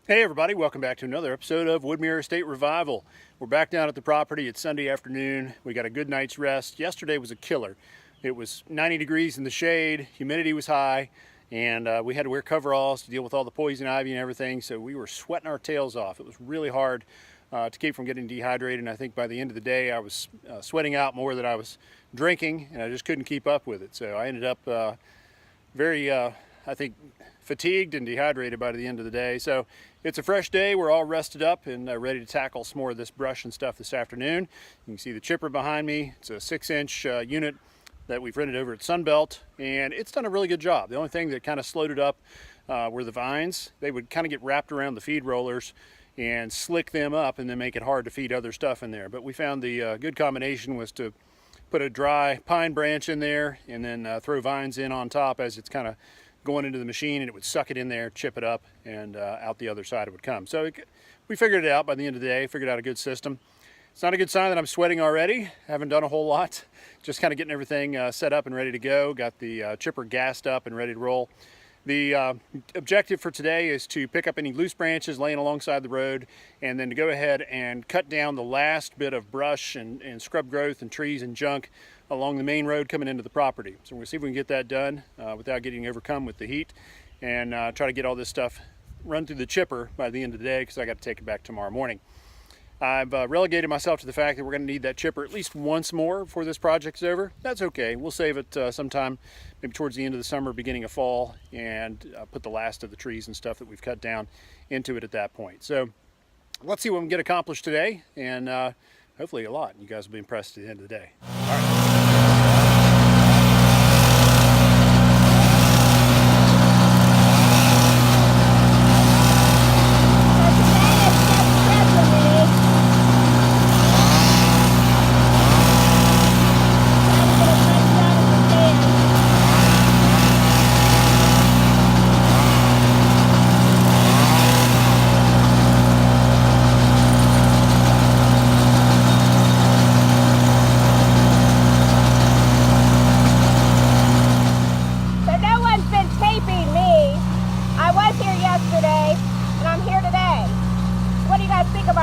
Hey everybody, welcome back to another episode of Woodmere Estate Revival. We're back down at the property. It's Sunday afternoon. We got a good night's rest. Yesterday was a killer. It was 90 degrees in the shade, humidity was high, and we had to wear coveralls to deal with all the poison ivy and everything, so we were sweating our tails off. It was really hard to keep from getting dehydrated, and I think by the end of the day I was sweating out more than I was drinking, and I just couldn't keep up with it. So I ended up very, I think, fatigued and dehydrated by the end of the day. So it's a fresh day. We're all rested up and ready to tackle some more of this brush and stuff this afternoon. You can see the chipper behind me. It's a 6-inch unit that we've rented over at Sunbelt, and it's done a really good job. The only thing that kind of slowed it up were the vines. They would kind of get wrapped around the feed rollers and slick them up and then make it hard to feed other stuff in there. But we found the good combination was to put a dry pine branch in there and then throw vines in on top as it's kind of going into the machine, and it would suck it in there, chip it up, and out the other side it would come. So we figured it out by the end of the day, figured out a good system. It's not a good sign that I'm sweating already. Haven't done a whole lot. Just kind of getting everything set up and ready to go. Got the chipper gassed up and ready to roll. The objective for today is to pick up any loose branches laying alongside the road, and then to go ahead and cut down the last bit of brush and scrub growth and trees and junk along the main road coming into the property. So we're going to see if we can get that done without getting overcome with the heat, and try to get all this stuff run through the chipper by the end of the day, because I got to take it back tomorrow morning. I've relegated myself to the fact that we're going to need that chipper at least once more before this project's over. That's okay. We'll save it sometime maybe towards the end of the summer, beginning of fall, and put the last of the trees and stuff that we've cut down into it at that point. So let's see what we can get accomplished today, and hopefully a lot. You guys will be impressed at the end of the day. All right.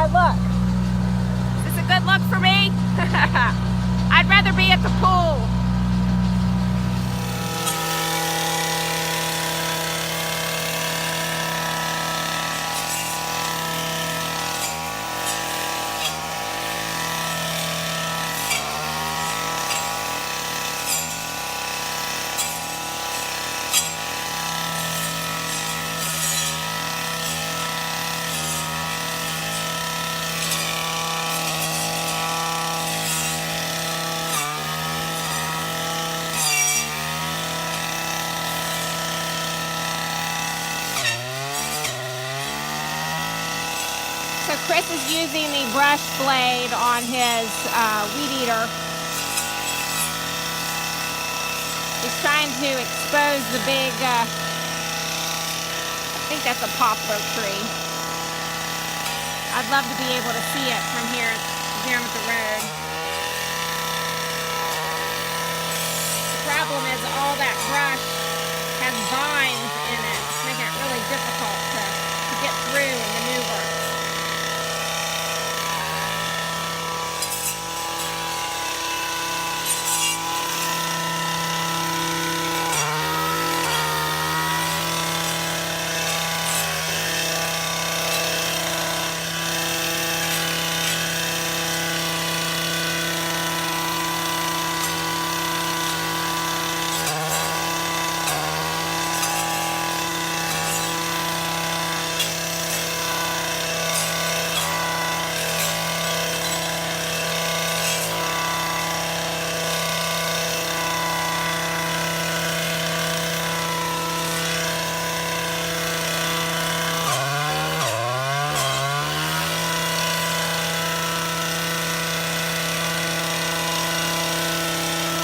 Look. Is this a good look for me? I'd rather be at the pool. So Chris is using the brush blade on his weed eater. He's trying to expose the big, I think that's a poplar tree. I'd love to be able to see it from here down at the road. The problem is all that brush has vines in it, making it really difficult to get through and maneuver.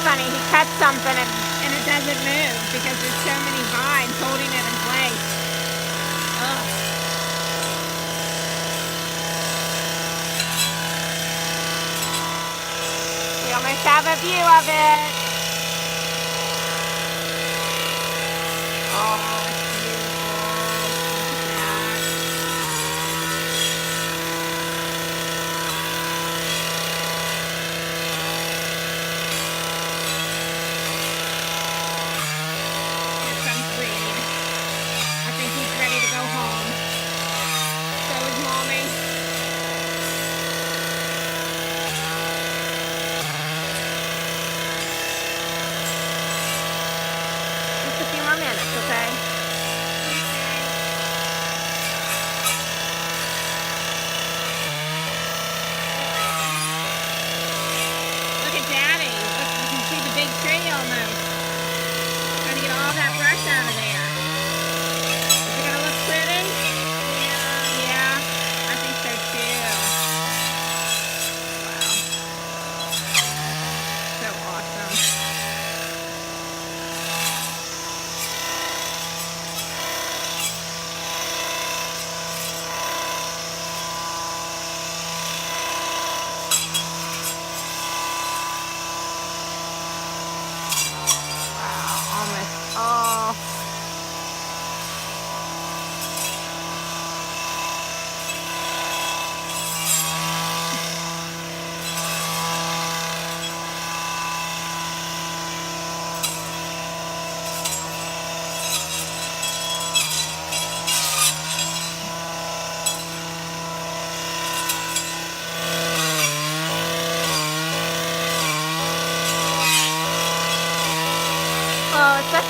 Funny, he cuts something and it doesn't move because there's so many vines holding it in place. Ugh. We almost have a view of it. Oh, it's beautiful.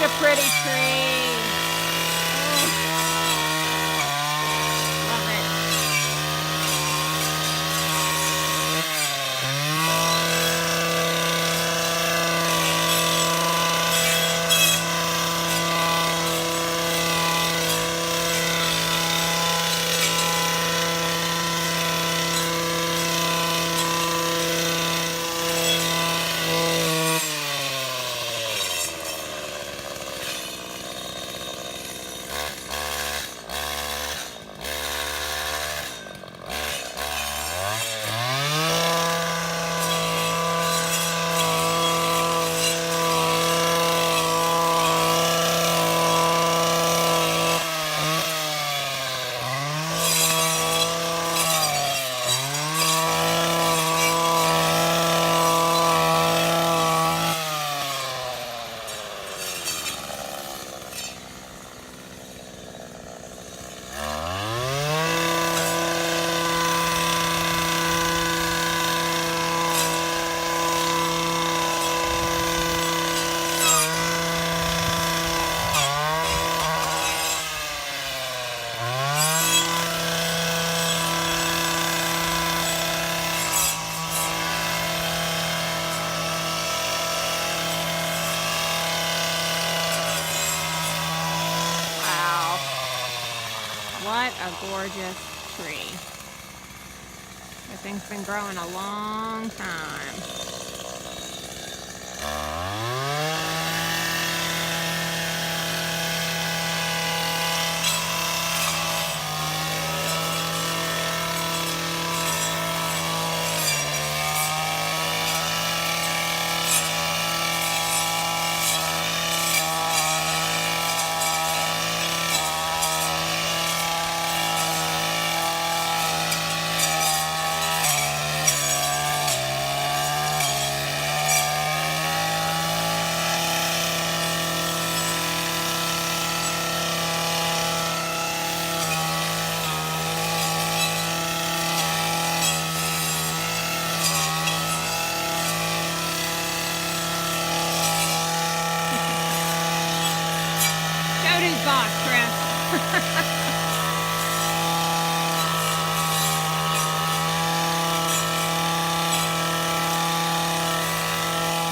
a pretty tree. Oh. Love it. What a gorgeous tree. This thing's been growing a long time. Who's boss, Chris?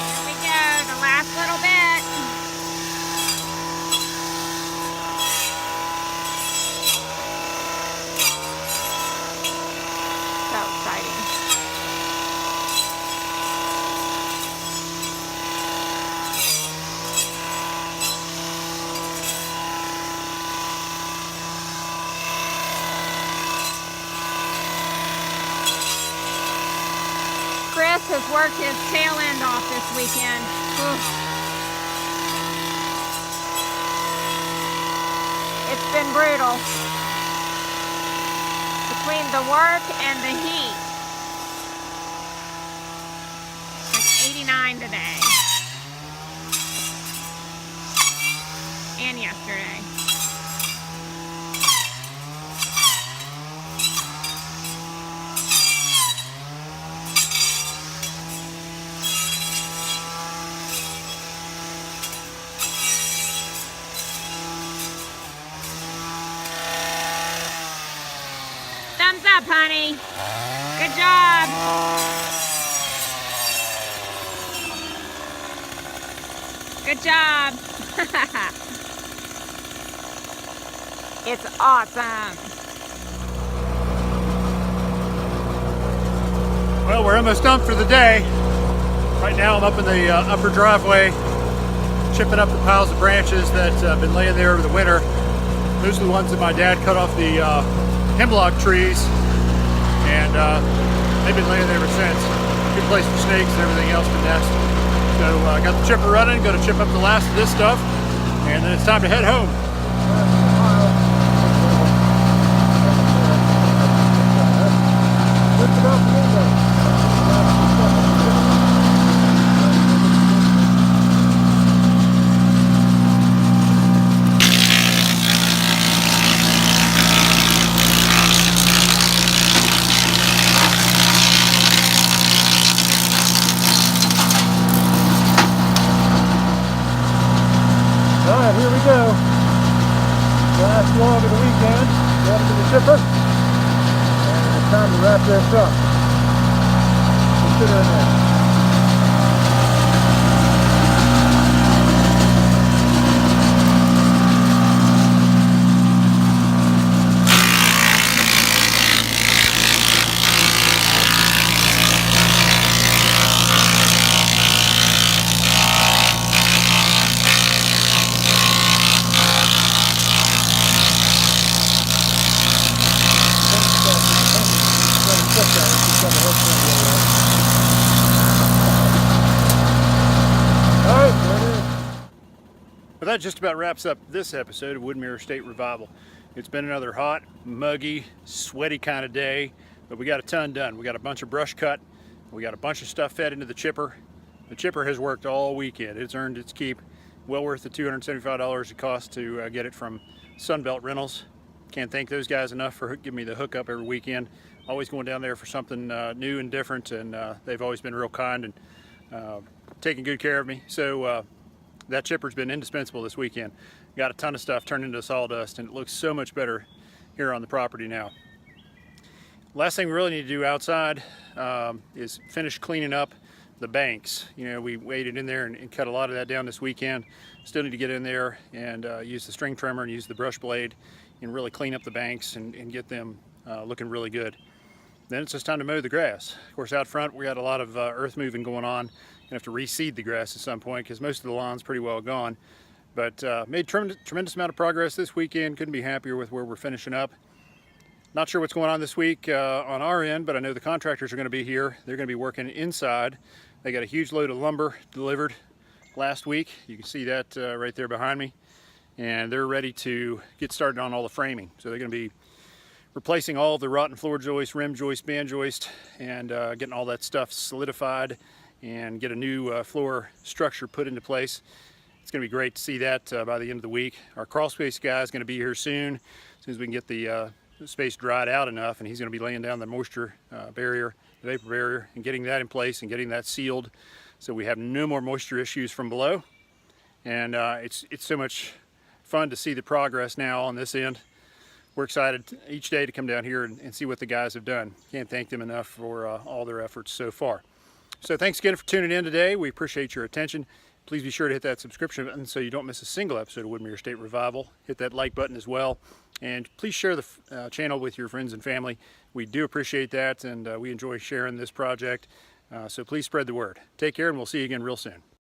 Here we go, the last little bit. So exciting. Chris has worked his tail end off this weekend. Oof. It's been brutal. Between the work and the heat. It's 89 today. And yesterday. Thumbs up, honey. Good job. Good job. It's awesome. Well, we're almost done for the day. Right now I'm up in the upper driveway, chipping up the piles of branches that have been laying there over the winter. Those are the ones that my dad cut off the hemlock trees, and they've been laying there ever since. Good place for snakes and everything else to nest. So I got the chipper running, going to chip up the last of this stuff, and then it's time to head home. long of the weekend. Going to the shipper. And it's time to wrap this up. Consider it there. Well, that just about wraps up this episode of Woodmere State Revival. It's been another hot, muggy, sweaty kind of day, but we got a ton done. We got a bunch of brush cut. We got a bunch of stuff fed into the chipper. The chipper has worked all weekend. It's earned its keep. Well worth the $275 it cost to get it from Sunbelt Rentals. Can't thank those guys enough for giving me the hookup every weekend. Always going down there for something new and different, and they've always been real kind and taking good care of me. So that chipper's been indispensable this weekend. Got a ton of stuff turned into sawdust, and it looks so much better here on the property now. Last thing we really need to do outside is finish cleaning up the banks. You know, we waded in there and cut a lot of that down this weekend. Still need to get in there and use the string trimmer and use the brush blade and really clean up the banks and get them looking really good. Then it's just time to mow the grass. Of course, out front we got a lot of earth moving going on. Gonna have to reseed the grass at some point because most of the lawn's pretty well gone. But made tremendous amount of progress this weekend. Couldn't be happier with where we're finishing up. Not sure what's going on this week on our end, but I know the contractors are going to be here. They're going to be working inside. They got a huge load of lumber delivered last week. You can see that right there behind me. And they're ready to get started on all the framing. So they're going to be replacing all the rotten floor joist, rim joist, band joist, and getting all that stuff solidified and get a new floor structure put into place. It's going to be great to see that by the end of the week. Our crawl space guy is going to be here soon as we can get the space dried out enough, and he's going to be laying down the moisture barrier, the vapor barrier, and getting that in place and getting that sealed so we have no more moisture issues from below. And it's so much fun to see the progress now on this end. We're excited each day to come down here and see what the guys have done. Can't thank them enough for all their efforts so far. So thanks again for tuning in today. We appreciate your attention. Please be sure to hit that subscription button so you don't miss a single episode of Woodmere State Revival. Hit that like button as well. And please share the channel with your friends and family. We do appreciate that, and we enjoy sharing this project. So please spread the word. Take care, and we'll see you again real soon.